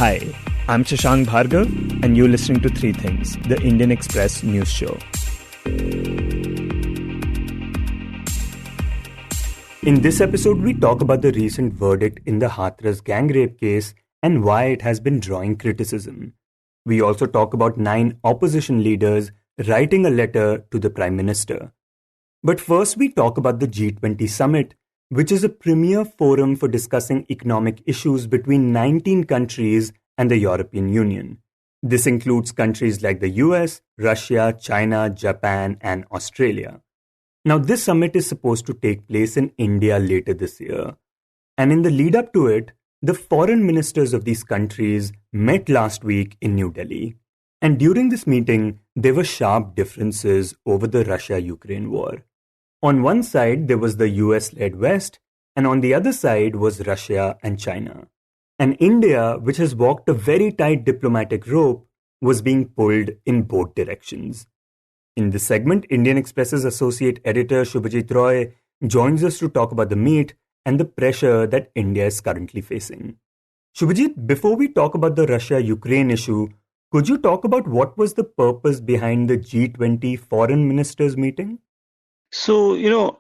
Hi, I'm Shashank Bhargava, and you're listening to Three Things, the Indian Express news show. In this episode, we talk about the recent verdict in the Hathras gangrape case and why it has been drawing criticism. We also talk about 9 opposition leaders writing a letter to the Prime Minister. But first, we talk about the G20 summit, which is a premier forum for discussing economic issues between 19 countries and the European Union. This includes countries like the US, Russia, China, Japan, and Australia. Now, this summit is supposed to take place in India later this year. And in the lead up to it, the foreign ministers of these countries met last week in New Delhi. And during this meeting, there were sharp differences over the Russia-Ukraine war. On one side, there was the US-led West, and on the other side was Russia and China. And India, which has walked a very tight diplomatic rope, was being pulled in both directions. In this segment, Indian Express's associate editor Shubhajit Roy joins us to talk about the meet and the pressure that India is currently facing. Shubhajit, before we talk about the Russia-Ukraine issue, could you talk about what was the purpose behind the G20 foreign ministers meeting? So,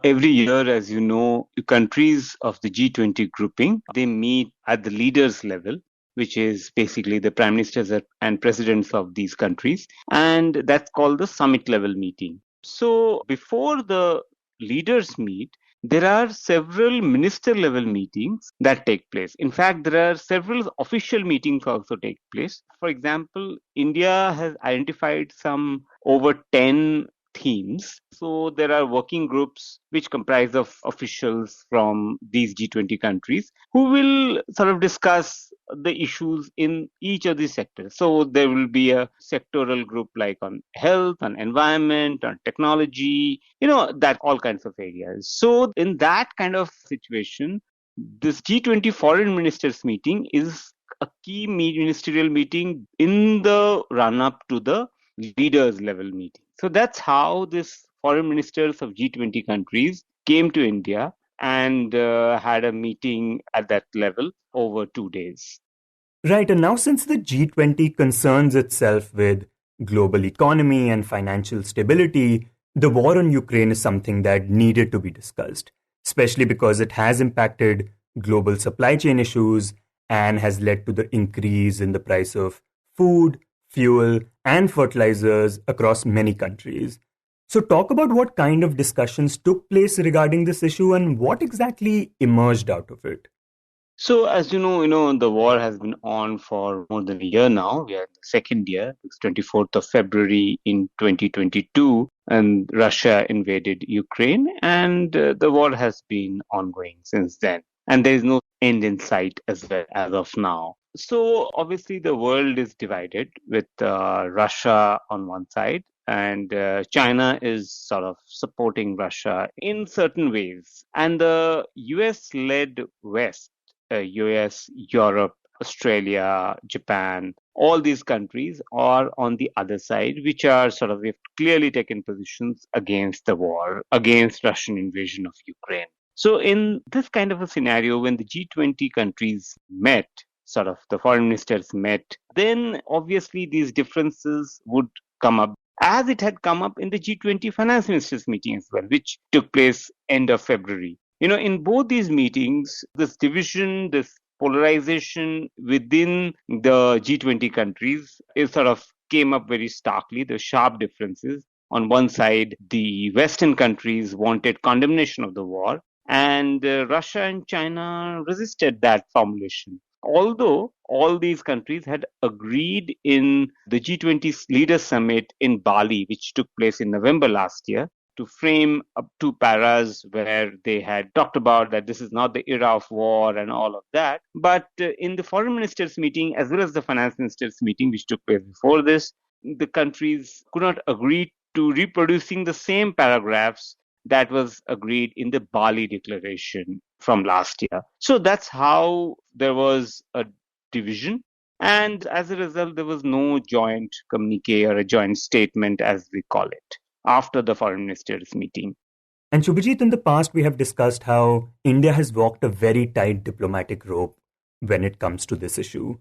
every year, as you know, the countries of the G20 grouping, they meet at the leaders level, which is basically the prime ministers and presidents of these countries. And that's called the summit level meeting. So before the leaders meet, there are several minister level meetings that take place. In fact, there are several official meetings also take place. For example, India has identified some over 10 themes. So there are working groups which comprise of officials from these G20 countries who will sort of discuss the issues in each of these sectors. So there will be a sectoral group like on health, on environment, on technology, that all kinds of areas. So in that kind of situation, this G20 foreign ministers meeting is a key ministerial meeting in the run-up to the leaders level meeting. So that's how this foreign ministers of G20 countries came to India and had a meeting at that level over 2 days. Right, and now since the G20 concerns itself with global economy and financial stability, the war on Ukraine is something that needed to be discussed, especially because it has impacted global supply chain issues and has led to the increase in the price of food, fuel, and fertilizers across many countries. So talk about what kind of discussions took place regarding this issue and what exactly emerged out of it. So as you know, the war has been on for more than a year now. We are in the second year. It's 24th of February in 2022, and Russia invaded Ukraine, and the war has been ongoing since then. And there is no end in sight as of now. So obviously the world is divided with Russia on one side, and China is sort of supporting Russia in certain ways. And the US-led West, US, Europe, Australia, Japan, all these countries are on the other side, which are sort of, we've clearly taken positions against the war, against Russian invasion of Ukraine. So in this kind of a scenario, when the G20 countries met, sort of the foreign ministers met, then obviously these differences would come up, as it had come up in the G20 finance ministers meeting as well, which took place end of February. In both these meetings, this division, this polarization within the G20 countries is sort of came up very starkly, the sharp differences. On one side, the Western countries wanted condemnation of the war, and Russia and China resisted that formulation. Although all these countries had agreed in the G20 Leaders Summit in Bali, which took place in November last year, to frame up 2 paras where they had talked about that this is not the era of war and all of that. But in the foreign ministers meeting, as well as the finance ministers meeting, which took place before this, the countries could not agree to reproducing the same paragraphs that was agreed in the Bali Declaration from last year. So that's how there was a division. And as a result, there was no joint communique or a joint statement, as we call it, after the foreign ministers meeting. And Shubhajit, in the past, we have discussed how India has walked a very tight diplomatic rope when it comes to this issue.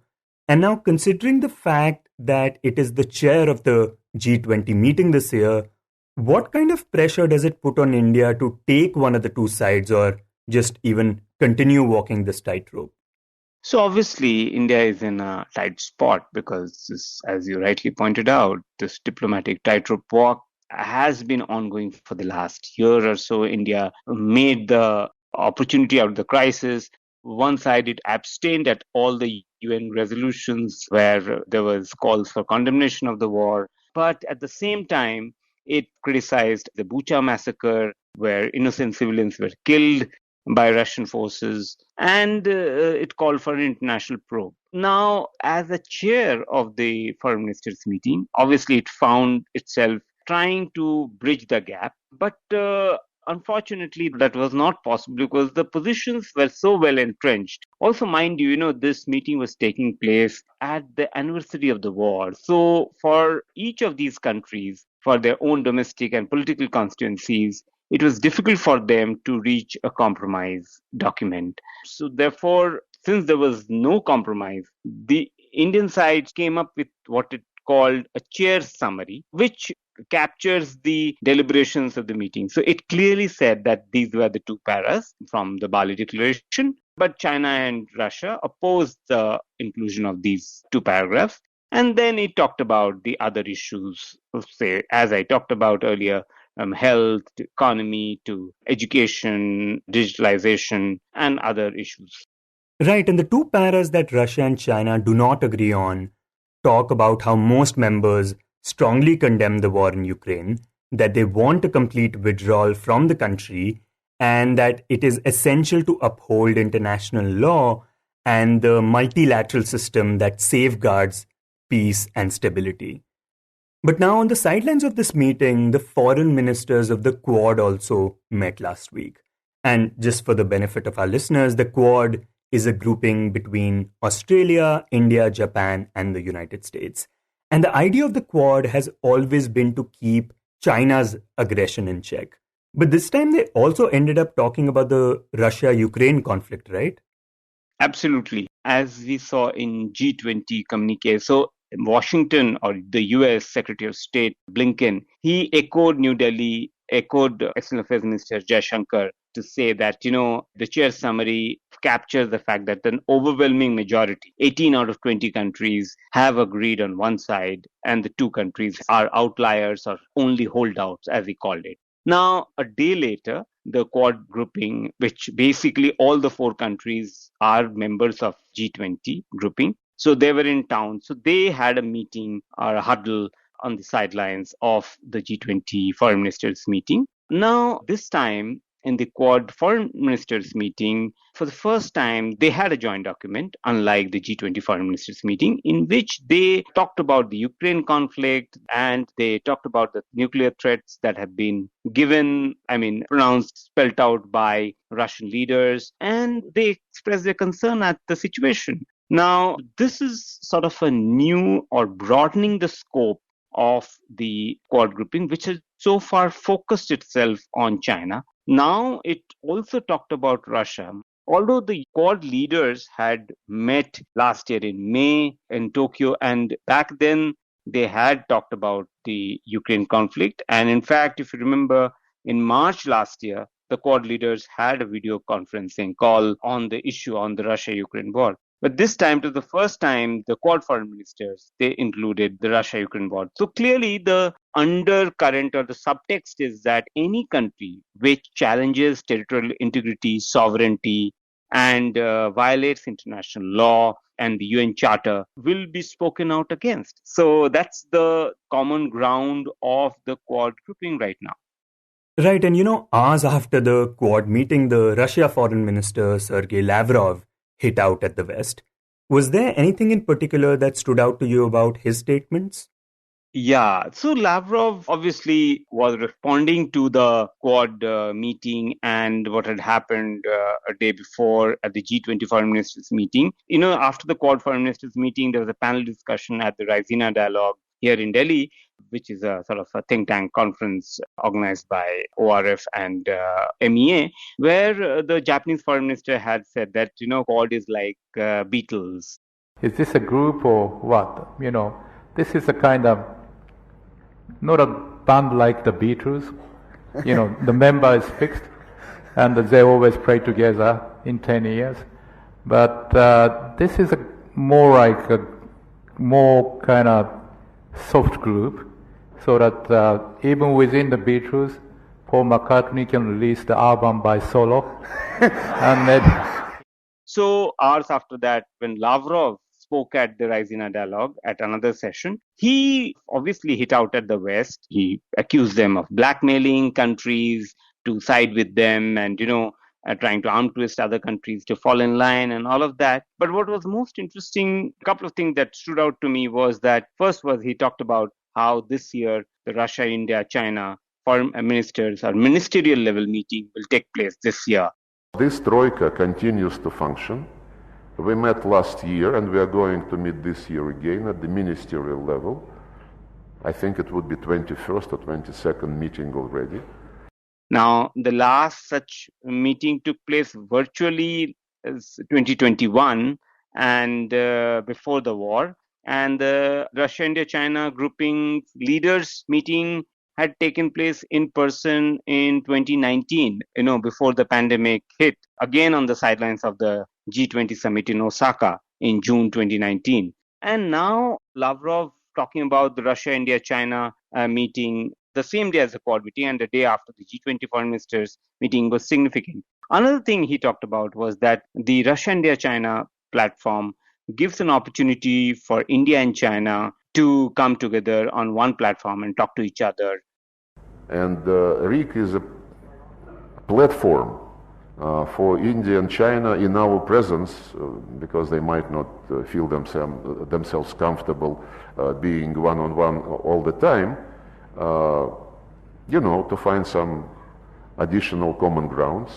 And now, considering the fact that it is the chair of the G20 meeting this year, what kind of pressure does it put on India to take one of the two sides or just even continue walking this tightrope? So obviously, India is in a tight spot because, as you rightly pointed out, this diplomatic tightrope walk has been ongoing for the last year or so. India made the opportunity out of the crisis. One side, it abstained at all the UN resolutions where there was calls for condemnation of the war, but at the same time, it criticized the Bucha massacre, where innocent civilians were killed by Russian forces, and it called for an international probe. Now, as a chair of the foreign ministers meeting, obviously it found itself trying to bridge the gap, but unfortunately that was not possible because the positions were so well entrenched. Also, mind you, this meeting was taking place at the anniversary of the war. So for each of these countries, for their own domestic and political constituencies, it was difficult for them to reach a compromise document. So, therefore, since there was no compromise, the Indian side came up with what it called a chair summary, which captures the deliberations of the meeting. So, it clearly said that these were the two paras from the Bali Declaration, but China and Russia opposed the inclusion of these two paragraphs. And then it talked about the other issues, say, as I talked about earlier, health, to economy, to education, digitalization, and other issues. Right, and the two paras that Russia and China do not agree on talk about how most members strongly condemn the war in Ukraine, that they want a complete withdrawal from the country, and that it is essential to uphold international law and the multilateral system that safeguards peace and stability. But now, on the sidelines of this meeting, the foreign ministers of the Quad also met last week. And just for the benefit of our listeners, the Quad is a grouping between Australia, India, Japan, and the United States. And the idea of the Quad has always been to keep China's aggression in check. But this time they also ended up talking about the Russia-Ukraine conflict, right? Absolutely. As we saw in G20 communique, so Washington or the US Secretary of State Blinken, he echoed New Delhi, echoed External Affairs Minister Shashank to say that, the chair summary captures the fact that an overwhelming majority, 18 out of 20 countries, have agreed on one side, and the two countries are outliers or only holdouts, as he called it. Now, a day later, the Quad grouping, which basically all the four countries are members of G20 grouping. So they were in town. So they had a meeting or a huddle on the sidelines of the G20 foreign ministers meeting. Now, this time in the Quad foreign ministers meeting, for the first time, they had a joint document, unlike the G20 foreign ministers meeting, in which they talked about the Ukraine conflict and they talked about the nuclear threats that have been pronounced, spelt out by Russian leaders, and they expressed their concern at the situation. Now, this is sort of a new or broadening the scope of the Quad grouping, which has so far focused itself on China. Now it also talked about Russia. Although the Quad leaders had met last year in May in Tokyo, and back then they had talked about the Ukraine conflict. And in fact, if you remember, in March last year, the Quad leaders had a video conferencing call on the issue on the Russia-Ukraine war. But this time, to the first time, the Quad foreign ministers, they included the Russia-Ukraine war. So clearly the undercurrent or the subtext is that any country which challenges territorial integrity, sovereignty, and violates international law and the UN Charter will be spoken out against. So that's the common ground of the Quad grouping right now. Right, and hours after the Quad meeting, the Russia Foreign Minister Sergei Lavrov hit out at the West. Was there anything in particular that stood out to you about his statements? Yeah, so Lavrov obviously was responding to the Quad meeting and what had happened a day before at the G20 foreign ministers meeting. After the Quad foreign ministers meeting, there was a panel discussion at the Raisina Dialogue here in Delhi, which is a sort of a think tank conference organized by ORF and MEA, where the Japanese foreign minister had said that, Quad is like Beatles. Is this a group or what? This is a kind of, not a band like the Beatles. The member is fixed and they always play together in 10 years. But this is more like a more kind of soft group, so that even within the Beatles, Paul McCartney can release the album by solo. And then So hours after that, when Lavrov spoke at the Raisina dialogue at another session, he obviously hit out at the West. He accused them of blackmailing countries to side with them and, trying to arm twist other countries to fall in line and all of that. But what was most interesting, a couple of things that stood out to me was that first was he talked about how this year the Russia, India, China foreign ministers or ministerial level meeting will take place this year. This troika continues to function. We met last year and we are going to meet this year again at the ministerial level. I think it would be 21st or 22nd meeting already. Now, the last such meeting took place virtually as 2021 and before the war. And the Russia, India, China grouping leaders meeting had taken place in person in 2019, before the pandemic hit, again on the sidelines of the G20 summit in Osaka in June 2019. And now Lavrov talking about the Russia, India, China meeting the same day as the Quad meeting and the day after the G20 foreign ministers meeting was significant. Another thing he talked about was that the Russia, India, China platform gives an opportunity for India and China to come together on one platform and talk to each other. And RIC is a platform for India and China in our presence, because they might not feel themselves comfortable being one-on-one all the time, to find some additional common grounds.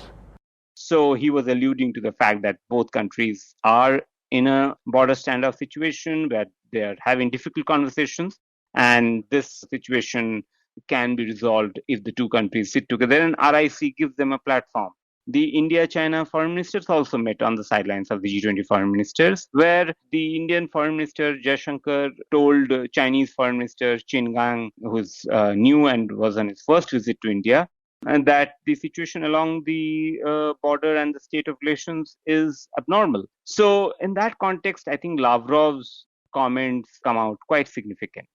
So he was alluding to the fact that both countries are in a border standoff situation where they are having difficult conversations, and this situation can be resolved if the two countries sit together, and RIC gives them a platform. The India-China foreign ministers also met on the sidelines of the G20 foreign ministers, where the Indian foreign minister Shashank told Chinese foreign minister Qin Gang, who's new and was on his first visit to India, and that the situation along the border and the state of relations is abnormal. So in that context, I think Lavrov's comments come out quite significant.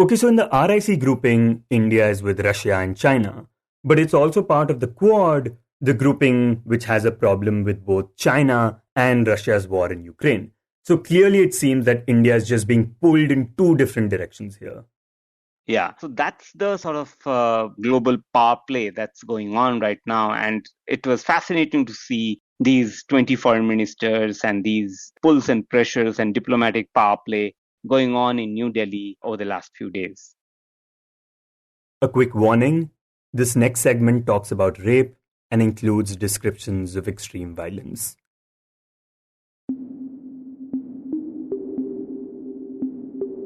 Okay, so in the RIC grouping, India is with Russia and China, but it's also part of the Quad, the grouping which has a problem with both China and Russia's war in Ukraine. So clearly it seems that India is just being pulled in two different directions here. Yeah, so that's the sort of global power play that's going on right now. And it was fascinating to see these 20 foreign ministers and these pulls and pressures and diplomatic power play going on in New Delhi over the last few days. A quick warning, this next segment talks about rape and includes descriptions of extreme violence.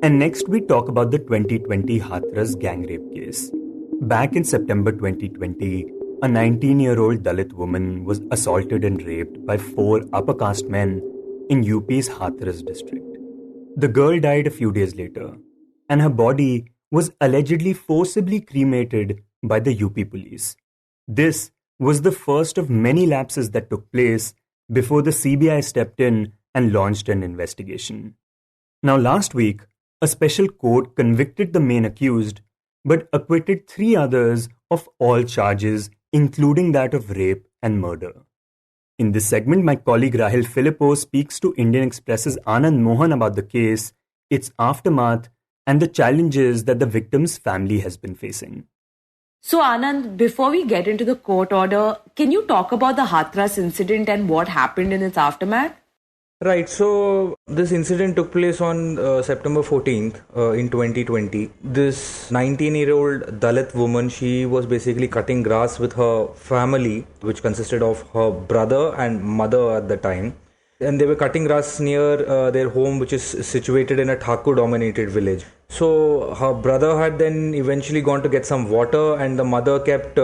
And next we talk about the 2020 Hathras gang rape case. Back in September 2020, a 19-year-old Dalit woman was assaulted and raped by 4 upper caste men in UP's Hathras district. The girl died a few days later, and her body was allegedly forcibly cremated by the UP police. This was the first of many lapses that took place before the CBI stepped in and launched an investigation. Now, last week, a special court convicted the main accused, but acquitted 3 others of all charges, including that of rape and murder. In this segment, my colleague Rahel Philipose speaks to Indian Express's Anand Mohan about the case, its aftermath, and the challenges that the victim's family has been facing. So Anand, before we get into the court order, can you talk about the Hathras incident and what happened in its aftermath? Right, so this incident took place on September 14th in 2020. This 19-year-old Dalit woman, she was basically cutting grass with her family, which consisted of her brother and mother at the time. And they were cutting grass near their home, which is situated in a Thakur-dominated village. So her brother had then eventually gone to get some water, and the mother kept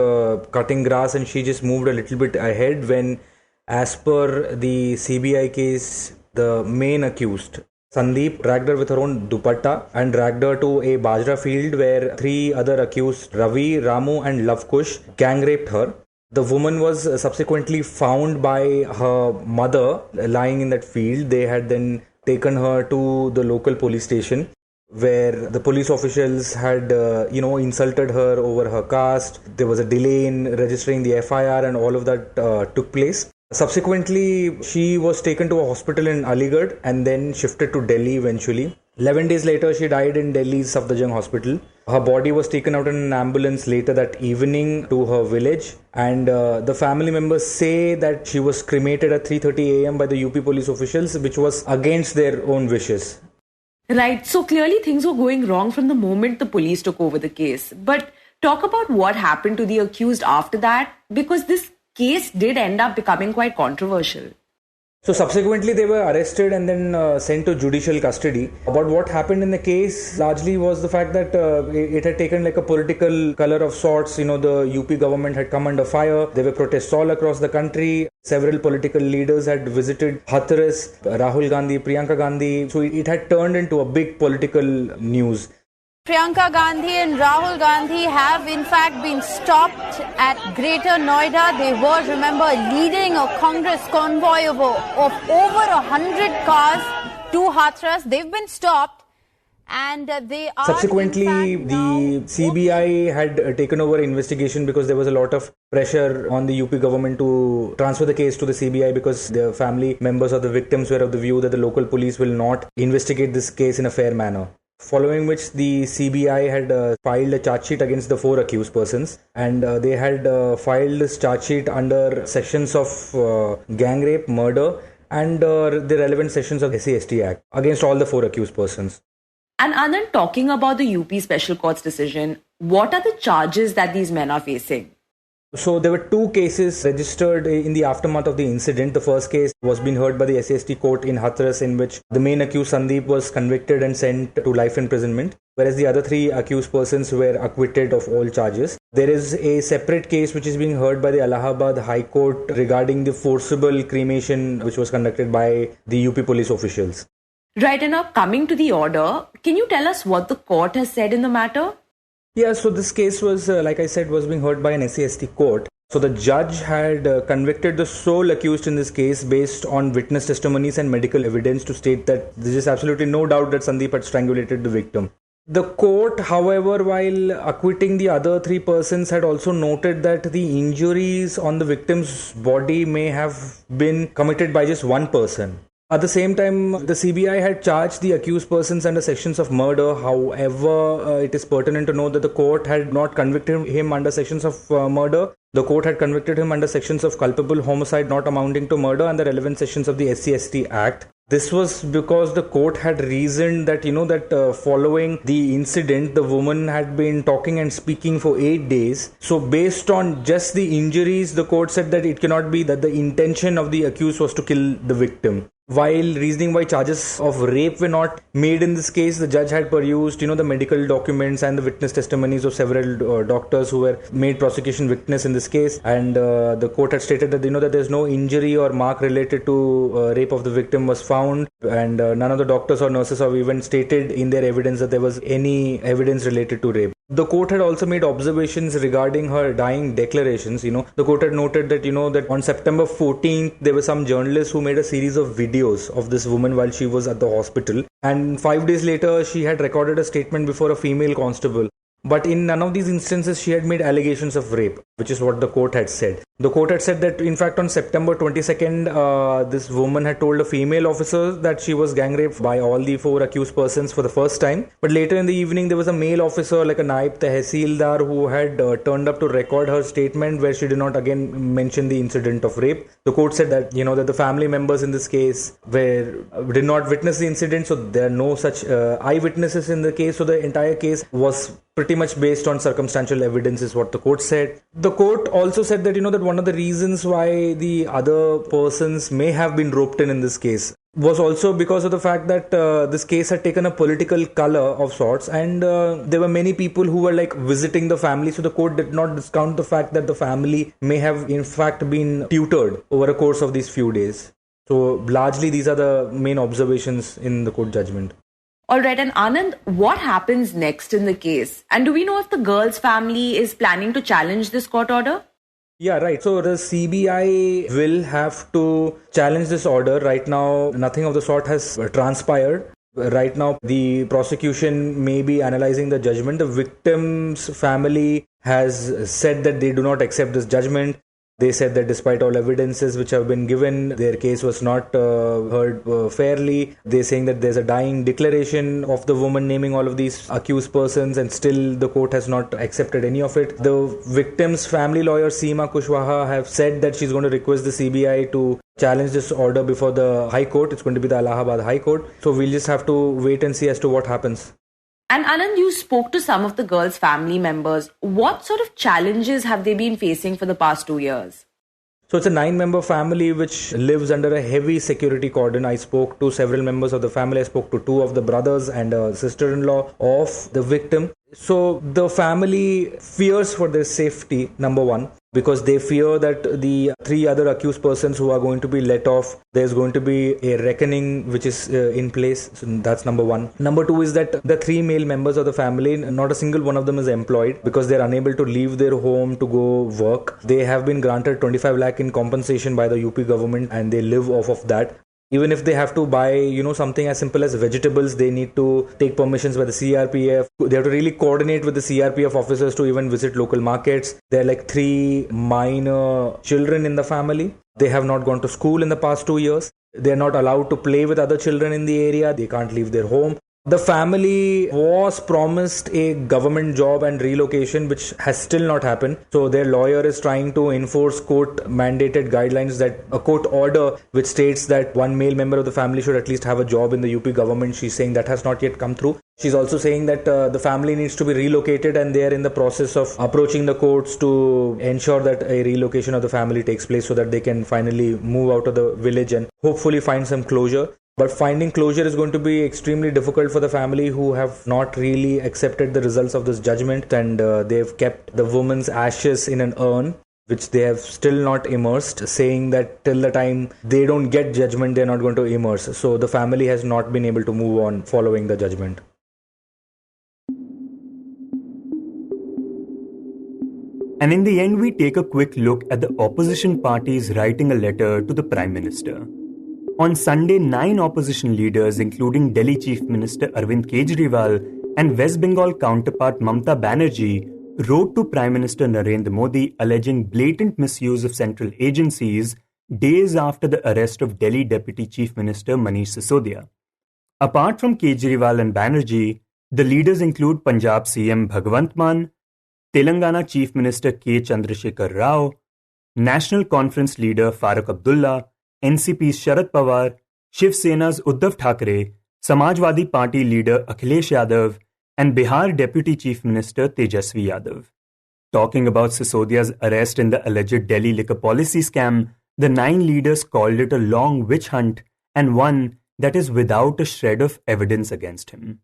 cutting grass, and she just moved a little bit ahead when, as per the CBI case, the main accused, Sandeep, dragged her with her own dupatta and dragged her to a bajra field where three other accused, Ravi, Ramu and Lavkush, gang raped her. The woman was subsequently found by her mother lying in that field. They had then taken her to the local police station where the police officials had, insulted her over her caste. There was a delay in registering the FIR and all of that took place. Subsequently, she was taken to a hospital in Aligarh and then shifted to Delhi eventually. 11 days later, she died in Delhi's Safdarjung hospital. Her body was taken out in an ambulance later that evening to her village, and the family members say that she was cremated at 3:30 a.m. by the UP police officials, which was against their own wishes. Right, so clearly things were going wrong from the moment the police took over the case. But talk about what happened to the accused after that, because this case did end up becoming quite controversial. So subsequently they were arrested and then sent to judicial custody. But what happened in the case largely was the fact that it had taken like a political color of sorts. The UP government had come under fire. There were protests all across the country. Several political leaders had visited Hathras, Rahul Gandhi, Priyanka Gandhi. So it had turned into a big political news. Priyanka Gandhi and Rahul Gandhi have in fact been stopped at Greater Noida. They were, remember, leading a Congress convoy of over 100 cars to Hathras. They've been stopped and they are... Subsequently, the CBI had taken over investigation because there was a lot of pressure on the UP government to transfer the case to the CBI because the family members of the victims were of the view that the local police will not investigate this case in a fair manner. Following which the CBI had filed a charge sheet against the four accused persons, and they had filed this charge sheet under sections of gang rape, murder and the relevant sections of the SC/ST Act against all the four accused persons. And Anand, talking about the UP Special Court's decision, what are the charges that these men are facing? So there were two cases registered in the aftermath of the incident. The first case was being heard by the SC/ST court in Hathras, in which the main accused Sandeep was convicted and sent to life imprisonment, whereas the other three accused persons were acquitted of all charges. There is a separate case which is being heard by the Allahabad High Court regarding the forcible cremation which was conducted by the UP police officials. Right, and now coming to the order, can you tell us what the court has said in the matter? Yeah, so this case was, like I said, was being heard by an SC/ST court. So the judge had convicted the sole accused in this case based on witness testimonies and medical evidence to state that there is absolutely no doubt that Sandeep had strangulated the victim. The court, however, while acquitting the other three persons, had also noted that the injuries on the victim's body may have been committed by just one person. At the same time, the CBI had charged the accused persons under sections of murder. However, it is pertinent to note that the court had not convicted him under sections of murder. The court had convicted him under sections of culpable homicide not amounting to murder and the relevant sections of the SC/ST Act. This was because the court had reasoned that, following the incident, the woman had been talking and speaking for 8 days. So based on just the injuries, the court said that it cannot be that the intention of the accused was to kill the victim. While reasoning why charges of rape were not made in this case, the judge had perused, the medical documents and the witness testimonies of several doctors who were made prosecution witness in this case. And the court had stated that, that there's no injury or mark related to rape of the victim was found. And none of the doctors or nurses have even stated in their evidence that there was any evidence related to rape. The court had also made observations regarding her dying declarations. The court had noted that, that on September 14th, there were some journalists who made a series of videos of this woman while she was at the hospital. And 5 days later, she had recorded a statement before a female constable. But in none of these instances, she had made allegations of rape, which is what the court had said. The court had said that, in fact, on September 22nd, this woman had told a female officer that she was gang raped by all the four accused persons for the first time. But later in the evening, there was a male officer, like a Naib Tehsildar, who had turned up to record her statement where she did not again mention the incident of rape. The court said that, that the family members in this case did not witness the incident, so there are no such eyewitnesses in the case. So the entire case was pretty much based on circumstantial evidence is what the court said. The court also said that, that one of the reasons why the other persons may have been roped in this case was also because of the fact that this case had taken a political color of sorts, and there were many people who were visiting the family. So the court did not discount the fact that the family may have in fact been tutored over a course of these few days. So largely these are the main observations in the court judgment. All right, and Anand, what happens next in the case? And do we know if the girl's family is planning to challenge this court order? Yeah, right. So the CBI will have to challenge this order. Right now, nothing of the sort has transpired. Right now, the prosecution may be analyzing the judgment. The victim's family has said that they do not accept this judgment. They said that despite all evidences which have been given, their case was not heard fairly. They're saying that there's a dying declaration of the woman naming all of these accused persons, and still the court has not accepted any of it. The victim's family lawyer, Seema Kushwaha, have said that she's going to request the CBI to challenge this order before the High Court. It's going to be the Allahabad High Court. So we'll just have to wait and see as to what happens. And Anand, you spoke to some of the girls' family members. What sort of challenges have they been facing for the past 2 years? So it's a 9-member family which lives under a heavy security cordon. I spoke to several members of the family. I spoke to 2 of the brothers and a sister-in-law of the victim. So the family fears for their safety, number one, because they fear that the 3 other accused persons who are going to be let off, there's going to be a reckoning which is in place. So that's number one. Number 2 is that the 3 male members of the family, not a single one of them is employed because they're unable to leave their home to go work. They have been granted 25 lakh in compensation by the UP government and they live off of that. Even if they have to buy, something as simple as vegetables, they need to take permissions by the CRPF. They have to really coordinate with the CRPF officers to even visit local markets. There are like 3 minor children in the family. They have not gone to school in the past 2 years. They are not allowed to play with other children in the area. They can't leave their home. The family was promised a government job and relocation, which has still not happened. So their lawyer is trying to enforce court-mandated guidelines, that a court order which states that 1 male member of the family should at least have a job in the UP government. She's saying that has not yet come through. She's also saying that the family needs to be relocated, and they are in the process of approaching the courts to ensure that a relocation of the family takes place so that they can finally move out of the village and hopefully find some closure. But finding closure is going to be extremely difficult for the family, who have not really accepted the results of this judgment, and they've kept the woman's ashes in an urn, which they have still not immersed, saying that till the time they don't get judgment, they're not going to immerse. So the family has not been able to move on following the judgment. And in the end, we take a quick look at the opposition parties writing a letter to the Prime Minister. On Sunday, 9 opposition leaders, including Delhi Chief Minister Arvind Kejriwal and West Bengal counterpart Mamata Banerjee, wrote to Prime Minister Narendra Modi alleging blatant misuse of central agencies days after the arrest of Delhi Deputy Chief Minister Manish Sisodia. Apart from Kejriwal and Banerjee, the leaders include Punjab CM Bhagwant Mann, Telangana Chief Minister K. Chandrasekhar Rao, National Conference leader Farooq Abdullah, NCP's Sharad Pawar, Shiv Sena's Uddhav Thackeray, Samajwadi Party leader Akhilesh Yadav, and Bihar Deputy Chief Minister Tejasvi Yadav. Talking about Sisodia's arrest in the alleged Delhi liquor policy scam, the 9 leaders called it a long witch hunt and one that is without a shred of evidence against him.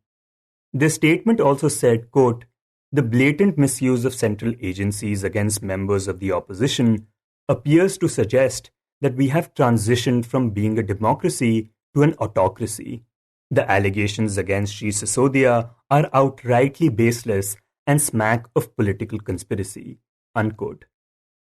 Their statement also said, quote, "The blatant misuse of central agencies against members of the opposition appears to suggest that we have transitioned from being a democracy to an autocracy. The allegations against Shri Sisodia are outrightly baseless and smack of political conspiracy." Unquote.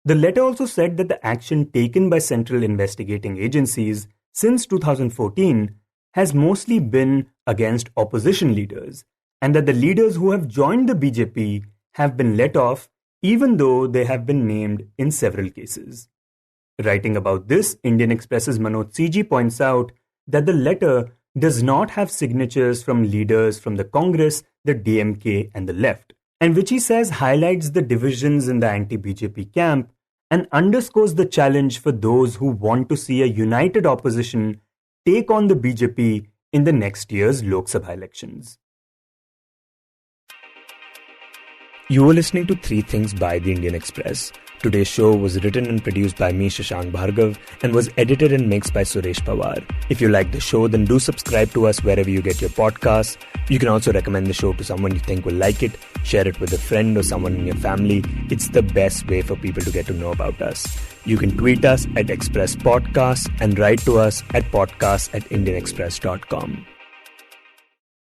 The letter also said that the action taken by central investigating agencies since 2014 has mostly been against opposition leaders, and that the leaders who have joined the BJP have been let off even though they have been named in several cases. Writing about this, Indian Express's Manoj CG points out that the letter does not have signatures from leaders from the Congress, the DMK and the left, and which he says highlights the divisions in the anti-BJP camp and underscores the challenge for those who want to see a united opposition take on the BJP in the next year's Lok Sabha elections. You are listening to 3 Things by the Indian Express, Today's show was written and produced by me, Shashank Bhargava, and was edited and mixed by Suresh Pawar. If you like the show, then do subscribe to us wherever you get your podcasts. You can also recommend the show to someone you think will like it, share it with a friend or someone in your family. It's the best way for people to get to know about us. You can tweet us at Express Podcasts and write to us at podcasts@indianexpress.com.